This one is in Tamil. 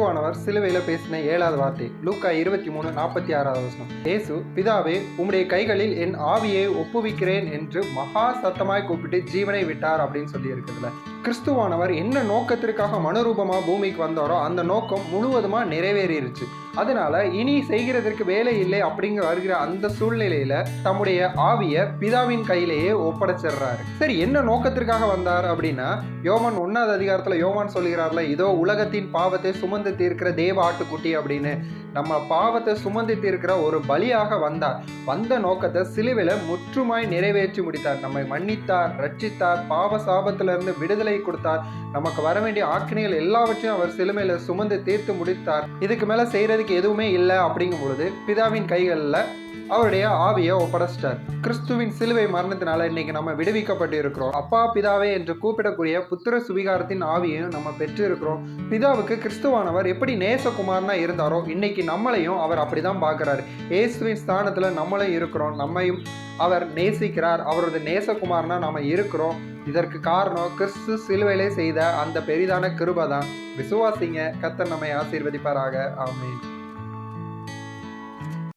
கிறிஸ்துவானவர் சிலுவையில் பேசின 7வது வார்த்தை லூக்கா 23:46 வசனம். இயேசு, பிதாவே, உம்முடைய கைகளில் என் ஆவியை ஒப்புவிக்கிறேன் என்று மகா சத்தமாய் கூப்பிட்டு ஜீவனை விட்டார் அப்படின்னு சொல்லி இருக்குதுல. கிறிஸ்துவானவர் என்ன நோக்கத்திற்காக மனுரூபமா பூமிக்கு வந்தாரோ அந்த நோக்கம் முழுவதுமா நிறைவேறிடுச்சு. அதனால இனி செய்கிறதற்கு வேலை இல்லை அப்படிங்கிற வருகிற அந்த சூழ்நிலையில தம்முடைய ஆவிய பிதாவின் கையிலேயே ஒப்படைச்சிடுறாரு. சரி, என்ன நோக்கத்திற்காக வந்தார் அப்படின்னா, யோவான் 1வது அதிகாரத்துல யோவான் சொல்லுகிறார்ல, இதோ உலகத்தின் பாவத்தை சுமந்து தீர்க்கிற தேவ ஆட்டுக்குட்டி அப்படின்னு. நம்ம பாவத்தை சுமந்து தீர்க்கிற ஒரு பலியாக வந்தார். வந்த நோக்கத்தை சிலுவையில முற்றுமாய் நிறைவேற்றி முடித்தார். நம்மை மன்னித்தார், ரட்சித்தார், பாவ சாபத்திலிருந்து விடுதலை கொடுத்தார். நமக்கு வர வேண்டிய ஆக்கினைகள் எல்லாவற்றையும் அவர் சிலுவையில சுமந்து தீர்த்து முடித்தார். இதுக்கு மேல செய்யறதுக்கு எதுவுமே இல்லை அப்படிங்கும் பொழுது பிதாவின் கைகளில் அவருடைய ஆவியை ஒப்படைச்சிட்டார். கிறிஸ்துவின் சிலுவை மரணத்தினால இன்னைக்கு நம்ம விடுவிக்கப்பட்டு இருக்கிறோம். அப்பா பிதாவே என்று கூப்பிடக்கூடிய புத்திர சுவிகாரத்தின் ஆவியையும் நம்ம பெற்று இருக்கிறோம். பிதாவுக்கு கிறிஸ்துவானவர் எப்படி நேசகுமாரனா இருந்தாரோ இன்னைக்கு நம்மளையும் அவர் அப்படிதான் பார்க்கிறாரு. இயேசுவின் ஸ்தானத்துல நம்மளும் இருக்கிறோம். நம்மையும் அவர் நேசிக்கிறார். அவரது நேசகுமாரனா நாம இருக்கிறோம். இதற்கு காரணம் கிறிஸ்து சிலுவையிலே செய்த அந்த பெரிதான கிருபை தான். விசுவாசிங்க. கர்த்தர் நம்மை ஆசீர்வதிப்பாராக. ஆமென்.